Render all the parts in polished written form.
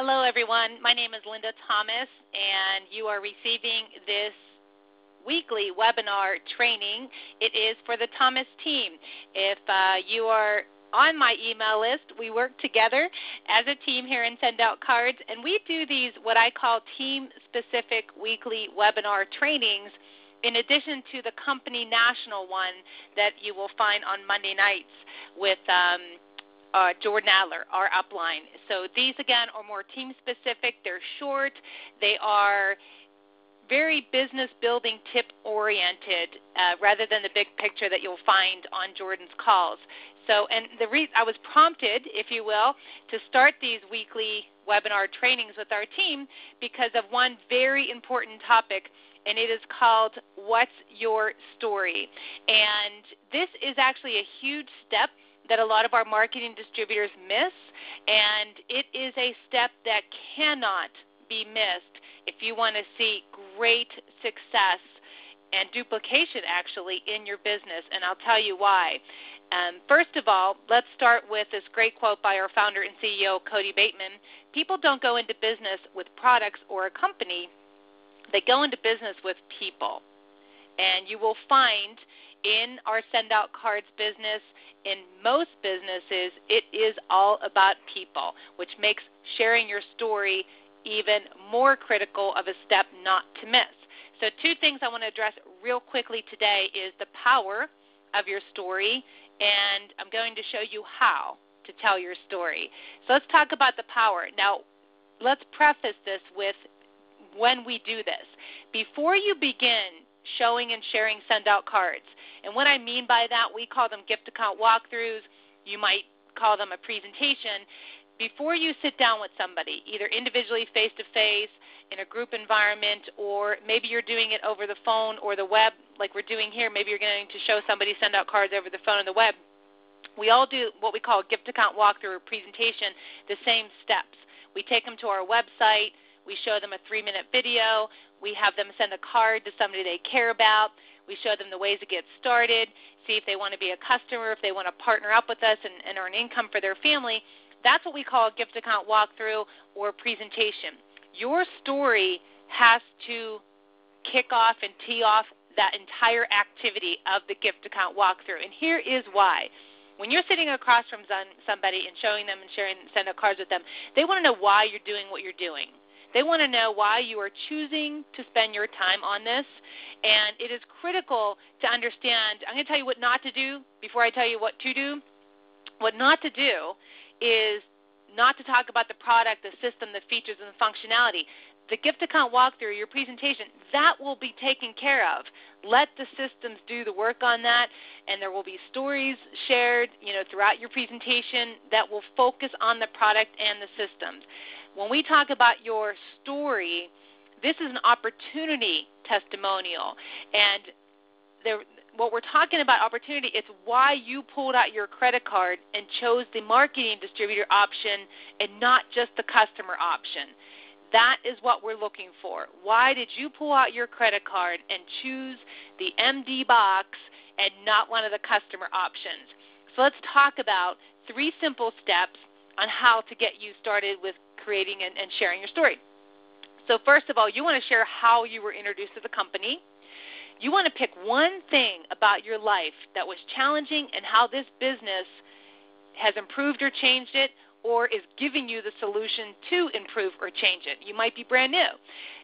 Hello, everyone. My name is Linda Thomas, and you are receiving this weekly webinar training. It is for the Thomas team. If you are on my email list, we work together as a team here and send out cards, and we do these what I call team-specific weekly webinar trainings in addition to the company national one that you will find on Monday nights with Jordan Adler, our upline. So these, again, are more team-specific. They're short. They are very business-building tip-oriented rather than the big picture that you'll find on Jordan's calls. So, and I was prompted, if you will, to start these weekly webinar trainings with our team because of one very important topic, and it is called What's Your Story? And this is actually a huge step that a lot of our marketing distributors miss, and it is a step that cannot be missed if you want to see great success and duplication, actually, in your business, and I'll tell you why. First of all, let's start with this great quote by our founder and CEO, Cody Bateman. People don't go into business with products or a company. They go into business with people. And you will find in our send-out cards business, in most businesses, it is all about people, which makes sharing your story even more critical of a step not to miss. So two things I want to address real quickly today is the power of your story, and I'm going to show you how to tell your story. So let's talk about the power. Now, let's preface this with when we do this. Before you begin showing and sharing send-out cards, and what I mean by that, we call them gift account walkthroughs. You might call them a presentation. Before you sit down with somebody, either individually, face-to-face, in a group environment, or maybe you're doing it over the phone or the web like we're doing here. Maybe you're going to show somebody send out cards over the phone or the web. We all do what we call a gift account walkthrough or presentation, the same steps. We take them to our website. We show them a 3-minute video. We have them send a card to somebody they care about. We show them the ways to get started, see if they want to be a customer, if they want to partner up with us and earn income for their family. That's what we call a gift account walkthrough or presentation. Your story has to kick off and tee off that entire activity of the gift account walkthrough. And here is why. When you're sitting across from somebody and showing them and sharing send-out cards with them, they want to know why you're doing what you're doing. They want to know why you are choosing to spend your time on this, and it is critical to understand. I'm going to tell you what not to do before I tell you what to do. What not to do is not to talk about the product, the system, the features, and the functionality. The gift account walkthrough, your presentation, that will be taken care of. Let the systems do the work on that, and there will be stories shared, throughout your presentation that will focus on the product and the systems. When we talk about your story, this is an opportunity testimonial, and what we're talking about opportunity, it's why you pulled out your credit card and chose the marketing distributor option and not just the customer option. That is what we're looking for. Why did you pull out your credit card and choose the MD box and not one of the customer options? So let's talk about 3 simple steps on how to get you started with creating and sharing your story. So first of all, you want to share how you were introduced to the company. You want to pick one thing about your life that was challenging and how this business has improved or changed it, or is giving you the solution to improve or change it. You might be brand new.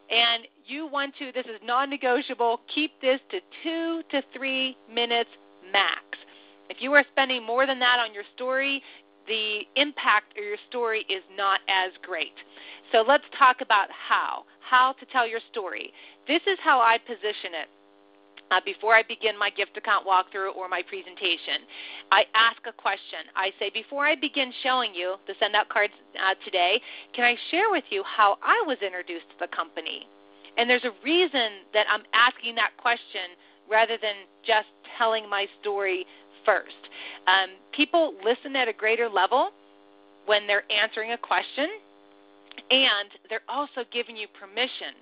And you want to, this is non-negotiable, keep this to 2 to 3 minutes max. If you are spending more than that on your story, the impact of your story is not as great. So let's talk about how to tell your story. This is how I position it. Before I begin my gift account walkthrough or my presentation, I ask a question. I say, before I begin showing you the send-out cards today, can I share with you how I was introduced to the company? And there's a reason that I'm asking that question rather than just telling my story first. People listen at a greater level when they're answering a question, and they're also giving you permission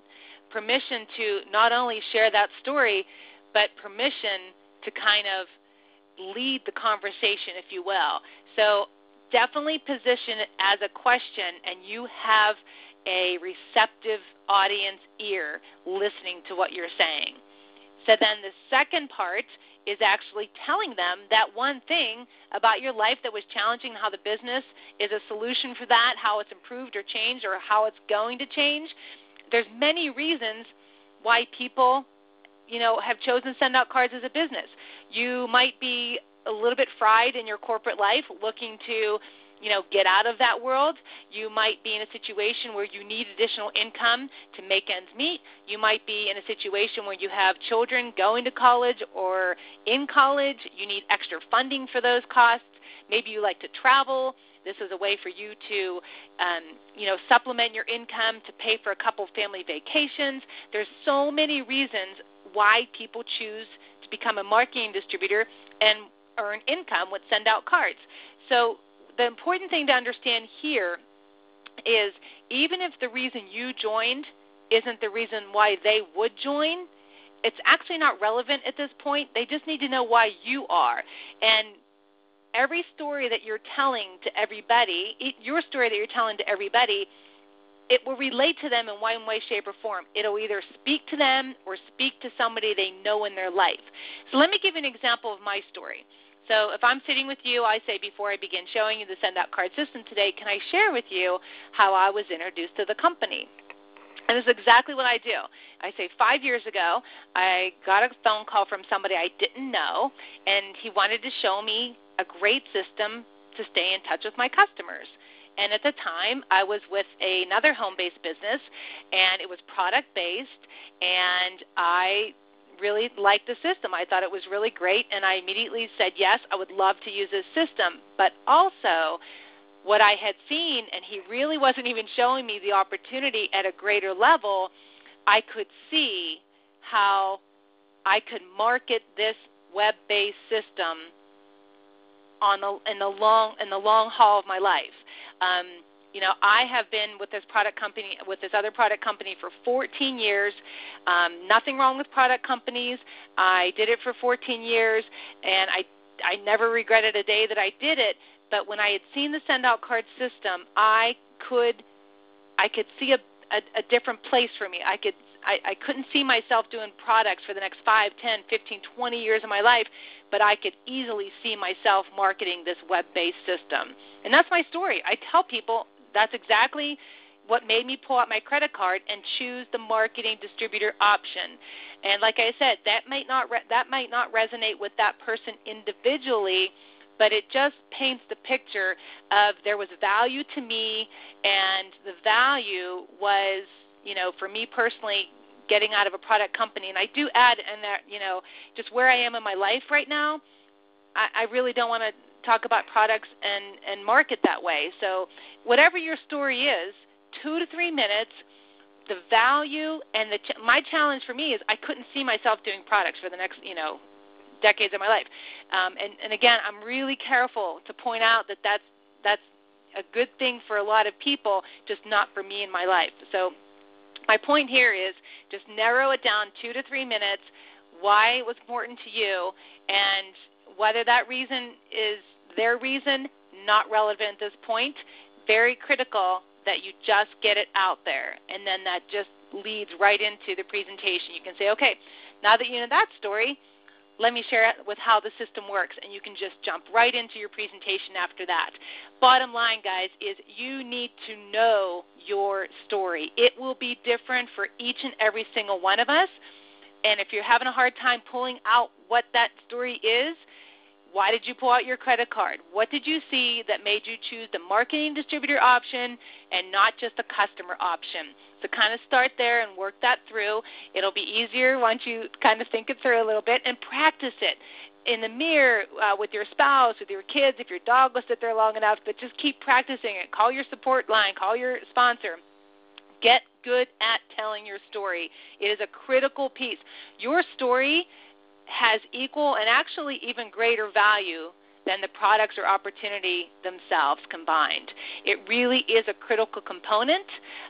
to not only share that story, but permission to kind of lead the conversation, if you will. So definitely position it as a question, and you have a receptive audience ear listening to what you're saying. So then the second part is actually telling them that one thing about your life that was challenging, how the business is a solution for that, how it's improved or changed, or how it's going to change. There's many reasons why people, have chosen to send out cards as a business. You might be a little bit fried in your corporate life, looking to get out of that world. You might be in a situation where you need additional income to make ends meet. You might be in a situation where you have children going to college or in college. You need extra funding for those costs. Maybe you like to travel. This is a way for you to, supplement your income to pay for a couple family vacations. There's so many reasons why people choose to become a marketing distributor and earn income with send out cards. So the important thing to understand here is even if the reason you joined isn't the reason why they would join, it's actually not relevant at this point. They just need to know why you are. And every story that you're telling to everybody, your story that you're telling to everybody, it will relate to them in one way, shape, or form. It'll either speak to them or speak to somebody they know in their life. So let me give you an example of my story. So if I'm sitting with you, I say before I begin showing you the send-out card system today, can I share with you how I was introduced to the company? And this is exactly what I do. I say 5 years ago, I got a phone call from somebody I didn't know, and he wanted to show me a great system to stay in touch with my customers. And at the time, I was with another home-based business, and it was product-based, and I really liked the system. I thought it was really great, and I immediately said, yes, I would love to use this system. But also, what I had seen, and he really wasn't even showing me the opportunity at a greater level, I could see how I could market this web-based system in the long haul of my life. I have been with this other product company for 14 years. Nothing wrong with product companies. I did it for 14 years, and I never regretted a day that I did it. But when I had seen the send-out card system, I could see a different place for me. I couldn't see myself doing products for the next 5, 10, 15, 20 years of my life, but I could easily see myself marketing this web-based system. And that's my story. I tell people that's exactly what made me pull out my credit card and choose the marketing distributor option. And like I said, that might not resonate with that person individually, but it just paints the picture of there was value to me, and the value was, for me personally, getting out of a product company. And I do add in that, just where I am in my life right now, I really don't want to talk about products and market that way. So whatever your story is, 2 to 3 minutes, the value, and my challenge for me is I couldn't see myself doing products for the next, decades of my life. And again, I'm really careful to point out that that's a good thing for a lot of people, just not for me in my life. So my point here is just narrow it down 2 to 3 minutes, why it was important to you, and whether that reason is their reason, not relevant at this point. Very critical that you just get it out there, and then that just leads right into the presentation. You can say, okay, now that you know that story, let me share it with how the system works, and you can just jump right into your presentation after that. Bottom line, guys, is you need to know your story. It will be different for each and every single one of us, and if you're having a hard time pulling out what that story is, why did you pull out your credit card? What did you see that made you choose the marketing distributor option and not just the customer option? So kind of start there and work that through. It'll be easier once you kind of think it through a little bit and practice it in the mirror with your spouse, with your kids, if your dog will sit there long enough, but just keep practicing it. Call your support line. Call your sponsor. Get good at telling your story. It is a critical piece. Your story has equal and actually even greater value than the products or opportunity themselves combined. It really is a critical component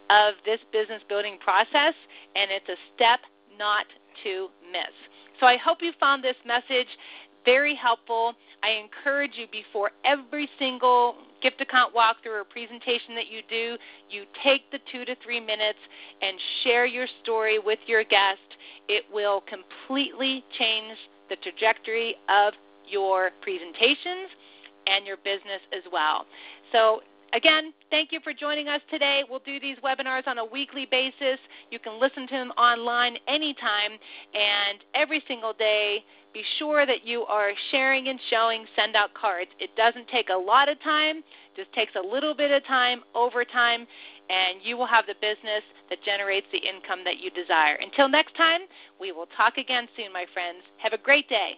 of this business building process, and it's a step not to miss. So I hope you found this message very helpful. I encourage you before every single gift account walkthrough or presentation that you do, you take the 2 to 3 minutes and share your story with your guest. It will completely change the trajectory of your presentations and your business as well. So again, thank you for joining us today. We'll do these webinars on a weekly basis. You can listen to them online anytime, and every single day, be sure that you are sharing and showing send-out cards. It doesn't take a lot of time, just takes a little bit of time over time, and you will have the business that generates the income that you desire. Until next time, we will talk again soon, my friends. Have a great day.